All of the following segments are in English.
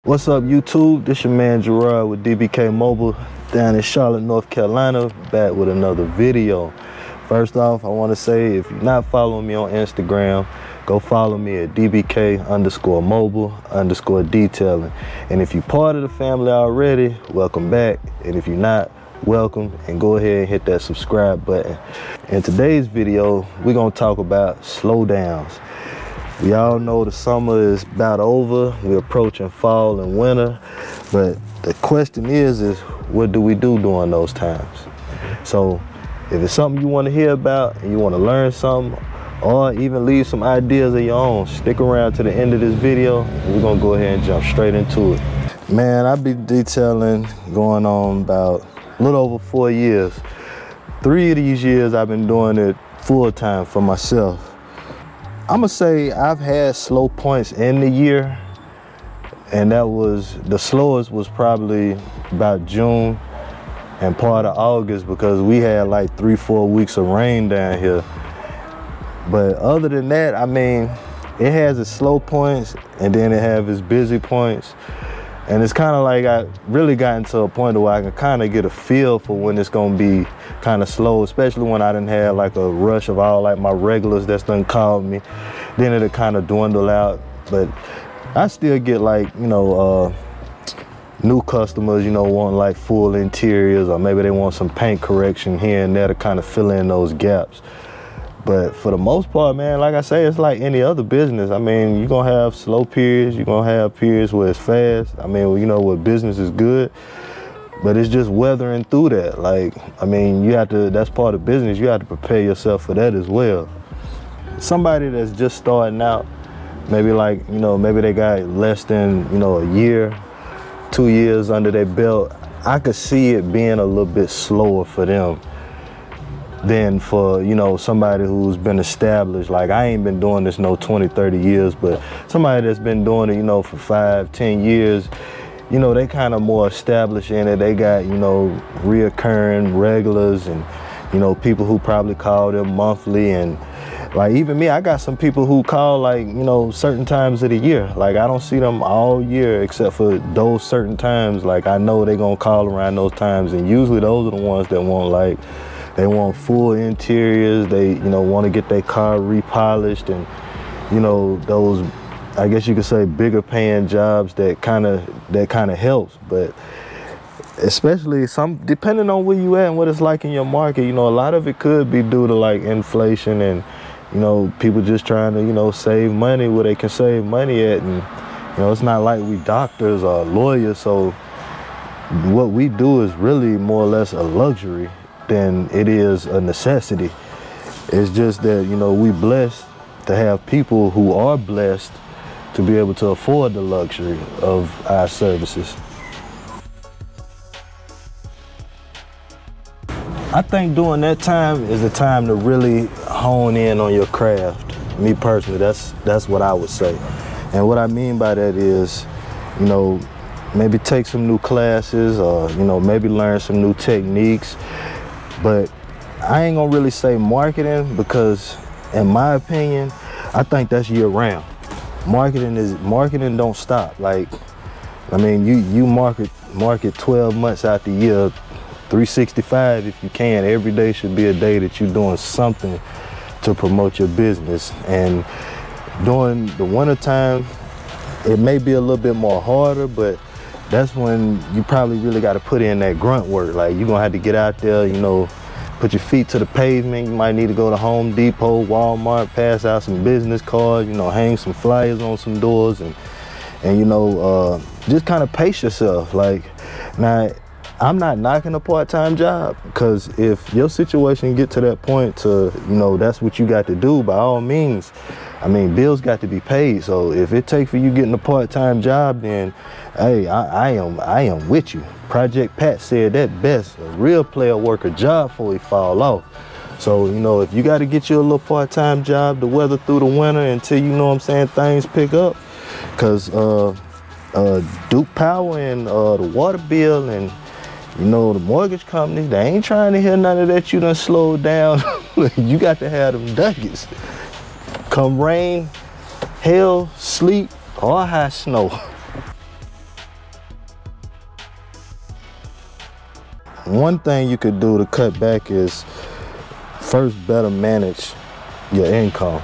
What's up, YouTube? This your man Gerard with DBK Mobile down in Charlotte, North Carolina, back with another video. First off, I want to say, if you're not following me on Instagram, go follow me at DBK_mobile_detailing. And if you're part of the family already, welcome back. And if you're not, welcome, and go ahead and hit that subscribe button. In today's video, we're going to talk about slowdowns. We all know the summer is about over. We're approaching fall and winter, but the question is what do we do during those times? So if it's something you want to hear about and you want to learn something, or even leave some ideas of your own, stick around to the end of this video and we're gonna go ahead and jump straight into it. Man, I've been detailing going on about a little over 4 years. 3 of these years I've been doing it full time for myself. I'm gonna say I've had slow points in the year, and that was, the slowest was probably about June and part of August, because we had like 3-4 weeks of rain down here. But other than that, I mean, it has its slow points and then it has its busy points. And it's kind of like I really gotten to a point where I can kind of get a feel for when it's gonna be kind of slow, especially when I done had like a rush of all like my regulars that's done called me. Then it'll kind of dwindle out. But I still get like, you know, new customers, you know, want like full interiors, or maybe they want some paint correction here and there to kind of fill in those gaps. But for the most part, man, like I say, it's like any other business. I mean, you're gonna have slow periods, you're gonna have periods where it's fast. I mean, you know, where business is good, but it's just weathering through that. Like, I mean, you have to, that's part of business, you have to prepare yourself for that as well. Somebody that's just starting out, maybe like, you know, maybe they got less than, you know, a year, 2 years under their belt, I could see it being a little bit slower for them than for, you know, somebody who's been established. Like, I ain't been doing this no 20-30 years, but somebody that's been doing it, you know, for 5-10 years, you know, they kind of more established in it. They got, you know, reoccurring regulars and, you know, people who probably call them monthly. And like, even me, I got some people who call like, you know, certain times of the year. Like, I don't see them all year except for those certain times. Like, I know they're gonna call around those times, and usually those are the ones that want like, they want full interiors, they, you know, want to get their car repolished, and, you know, those, I guess you could say, bigger paying jobs that kind of helps. But especially depending on where you at and what it's like in your market, you know, a lot of it could be due to like inflation and, you know, people just trying to, you know, save money where they can save money at. And, you know, it's not like we doctors or lawyers, so what we do is really more or less a luxury than it is a necessity. It's just that, you know, we blessed to have people who are blessed to be able to afford the luxury of our services. I think during that time is the time to really hone in on your craft. Me personally, that's what I would say. And what I mean by that is, you know, maybe take some new classes, or, you know, maybe learn some new techniques. But I ain't gonna really say marketing, because in my opinion, I think that's year round. Marketing don't stop. Like, I mean, you market 12 months out the year, 365 if you can. Every day should be a day that you're doing something to promote your business. And during the winter time, it may be a little bit more harder, but that's when you probably really got to put in that grunt work. Like, you're gonna have to get out there, you know, put your feet to the pavement. You might need to go to Home Depot, Walmart, pass out some business cards, you know, hang some flyers on some doors, and you know, just kind of pace yourself. Like, now, I'm not knocking a part-time job, because if your situation get to that point to, you know, that's what you got to do, by all means. I mean, bills got to be paid. So if it takes for you getting a part-time job, then hey, I am with you. Project Pat said that best: a real player work a job before he fall off. So, you know, if you got to get you a little part-time job to weather through the winter until, you know what I'm saying, things pick up, because Duke Power and the water bill and, you know, the mortgage companies, they ain't trying to hear none of that you done slowed down. You got to have them ducats. Come rain, hail, sleet, or high snow. one thing you could do to cut back is first better manage your income.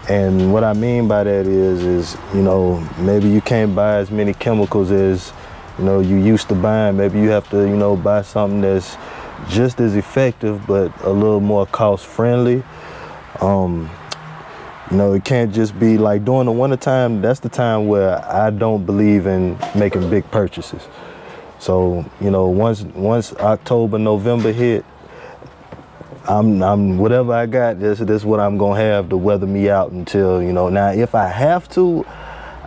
And what I mean by that is, you know, maybe you can't buy as many chemicals as, you know, you used to buying. Maybe you have to, you know, buy something that's just as effective, but a little more cost friendly. You know, it can't just be like during the winter time. That's the time where I don't believe in making big purchases. So, you know, once October, November hit, I'm whatever I got, this what I'm gonna have to weather me out until, you know. Now, if I have to,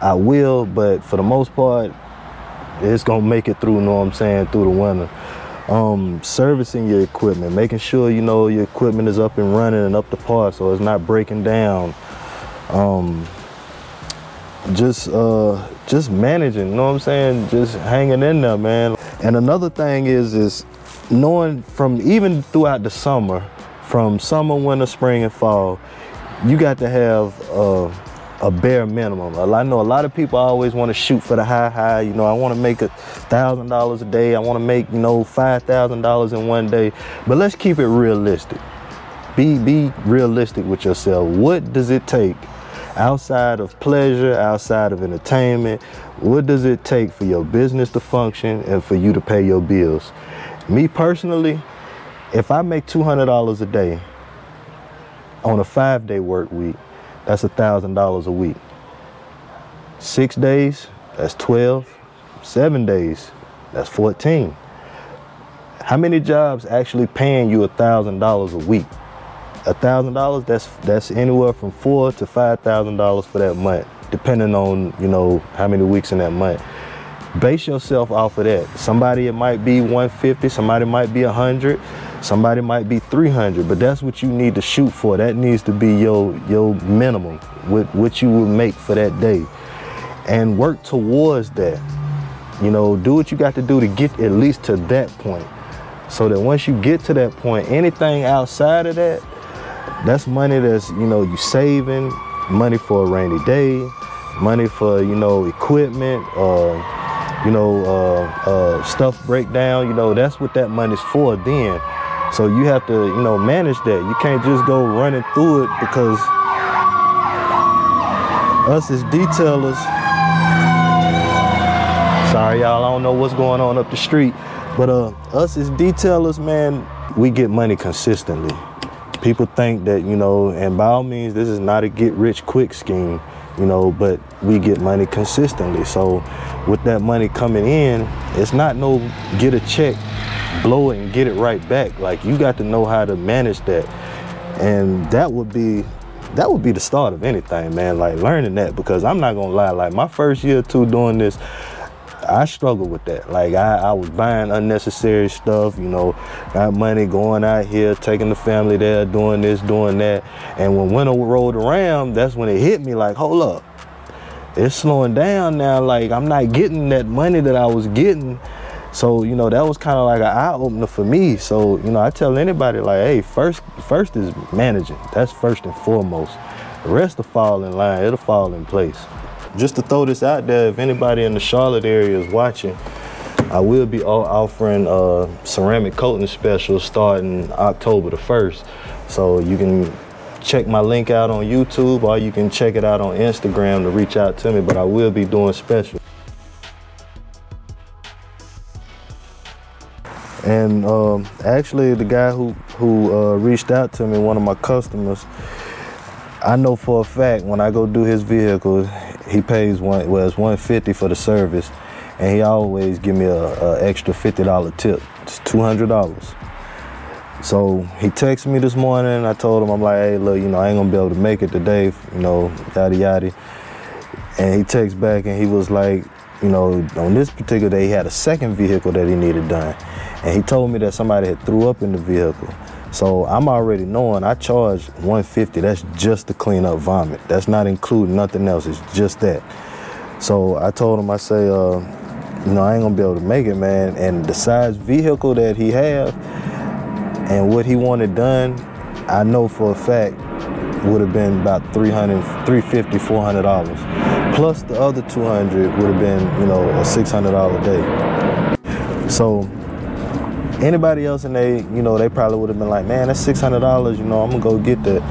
I will, but for the most part, it's gonna make it through, you know what I'm saying, through the winter. Servicing your equipment, making sure, you know, your equipment is up and running and up to par, so it's not breaking down. Just managing, you know what I'm saying, just hanging in there, man. And another thing is knowing from even throughout the summer, from summer, winter, spring, and fall, you got to have a bare minimum. I know a lot of people always want to shoot for the high. You know, I want to make $1,000 a day. I want to make, you know, $5,000 in one day. But let's keep it realistic. Be realistic with yourself. What does it take outside of pleasure, outside of entertainment? What does it take for your business to function and for you to pay your bills? Me personally, if I make $200 a day on a 5-day work week, that's $1,000 a week. 6 days, that's 12. 7 days, that's 14. How many jobs actually paying you $1,000 a week? $1,000, that's anywhere from $4,000 to $5,000 for that month, depending on, you know, how many weeks in that month. Base yourself off of that. Somebody, it might be 150, somebody might be 100, somebody might be 300, but that's what you need to shoot for. That needs to be your minimum, what you will make for that day, and work towards that. You know, do what you got to do to get at least to that point, so that once you get to that point, anything outside of that, that's money that's, you know, you saving, money for a rainy day, money for, you know, equipment, you know, stuff breakdown, you know, that's what that money's for then. So you have to, you know, manage that. You can't just go running through it, because us as detailers, sorry y'all, I don't know what's going on up the street, but us as detailers, man, we get money consistently. People think that, you know, and by all means, this is not a get-rich-quick scheme, you know, but we get money consistently. So with that money coming in, it's not no get a check, blow it and get it right back. Like, you got to know how to manage that. And that would be the start of anything, man, like learning that, because I'm not gonna lie, like my first year or two doing this, I struggled with that. Like I was buying unnecessary stuff, you know, got money going out here, taking the family there, doing this, doing that. And when winter rolled around, that's when it hit me like, hold up, it's slowing down now. Like, I'm not getting that money that I was getting. So, you know, that was kind of like an eye-opener for me. So, you know, I tell anybody, like, hey, first is managing. That's first and foremost. The rest will fall in line. It'll fall in place. Just to throw this out there, if anybody in the Charlotte area is watching, I will be offering ceramic coating specials starting October the 1st. So you can check my link out on YouTube, or you can check it out on Instagram to reach out to me, but I will be doing specials. And actually, the guy who reached out to me, one of my customers, I know for a fact when I go do his vehicle, he pays it's $150 for the service, and he always give me a extra $50 tip. It's $200. So he texted me this morning. I told him, I'm like, hey, look, you know, I ain't gonna be able to make it today, you know, yada yada. And he texted back and he was like, you know, on this particular day, he had a second vehicle that he needed done. And he told me that somebody had threw up in the vehicle. So I'm already knowing I charge $150. That's just to clean up vomit. That's not including nothing else. It's just that. So I told him, I say, you know, I ain't gonna be able to make it, man. And the size vehicle that he have and what he wanted done, I know for a fact would have been about $350, $400. Plus the other $200 would have been, you know, a $600 a day. So Anybody else in they, you know, they probably would have been like, man, that's $600, you know, I'm gonna go get that.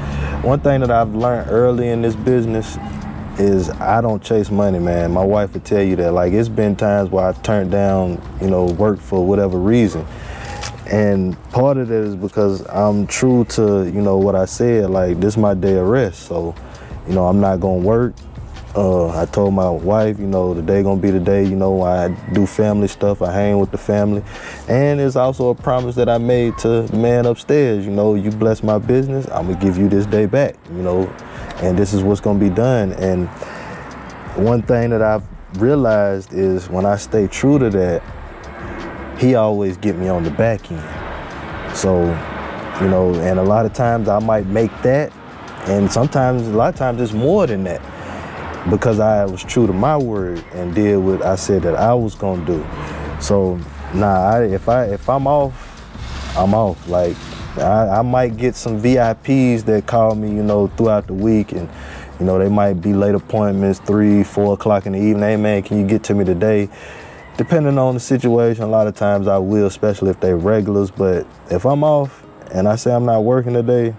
One thing that I've learned early in this business is I don't chase money, man. My wife would tell you that. Like, it's been times where I turned down, you know, work for whatever reason. And part of that is because I'm true to, you know, what I said, like, this is my day of rest. So, you know, I'm not gonna work. I told my wife, you know, today gonna be the day, you know, I do family stuff, I hang with the family. And it's also a promise that I made to the man upstairs, you know, you bless my business, I'm gonna give you this day back, you know, and this is what's gonna be done. And one thing that I've realized is when I stay true to that, he always get me on the back end. So, you know, and a lot of times I might make that, and sometimes, a lot of times it's more than that, because I was true to my word and did what I said that I was gonna do. So, nah, if I'm off, I'm off. Like, I might get some VIPs that call me, you know, throughout the week, and, you know, they might be late appointments, 3, 4 o'clock in the evening. Hey, man, can you get to me today? Depending on the situation, a lot of times I will, especially if they're regulars. But if I'm off and I say I'm not working today,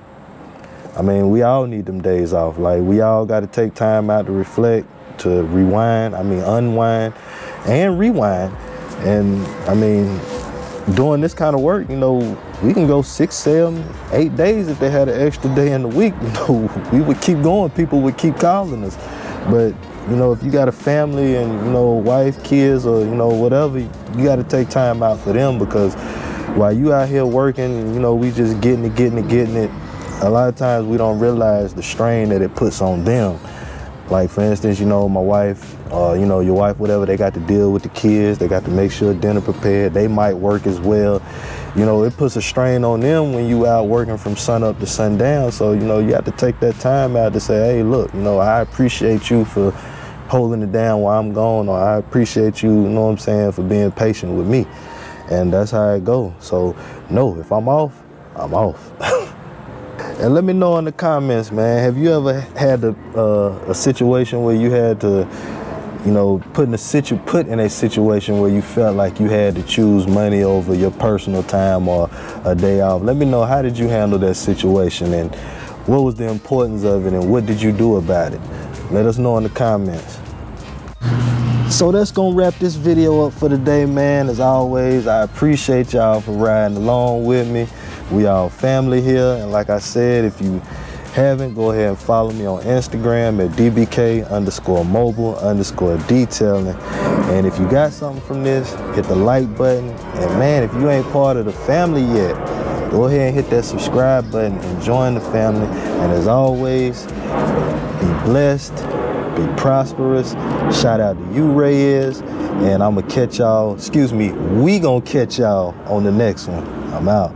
I mean, we all need them days off. Like, we all got to take time out to reflect, to rewind, unwind and rewind. And I mean, doing this kind of work, you know, we can go 6, 7, 8 days if they had an extra day in the week. You know, we would keep going, people would keep calling us. But, you know, if you got a family and, you know, wife, kids, or, you know, whatever, you got to take time out for them, because while you out here working, you know, we just getting it. A lot of times we don't realize the strain that it puts on them. Like, for instance, you know, my wife, you know, your wife, whatever, they got to deal with the kids. They got to make sure dinner prepared. They might work as well. You know, it puts a strain on them when you out working from sun up to sundown. So, you know, you have to take that time out to say, hey, look, you know, I appreciate you for holding it down while I'm gone, or I appreciate you, you know what I'm saying, for being patient with me. And that's how it goes. So, no, if I'm off, I'm off. And let me know in the comments, man, have you ever had a situation where you had to, you know, put in a situation where you felt like you had to choose money over your personal time or a day off? Let me know, how did you handle that situation, and what was the importance of it, and what did you do about it? Let us know in the comments. So that's gonna wrap this video up for today, man. As always, I appreciate y'all for riding along with me. We all family here, and like I said, if you haven't, go ahead and follow me on Instagram at DBK_mobile_detailing. And if you got something from this, hit the like button. And man, if you ain't part of the family yet, go ahead and hit that subscribe button and join the family. And as always, be blessed, be prosperous. Shout out to you, Reyes. And I'm gonna catch y'all, we gonna catch y'all on the next one. I'm out.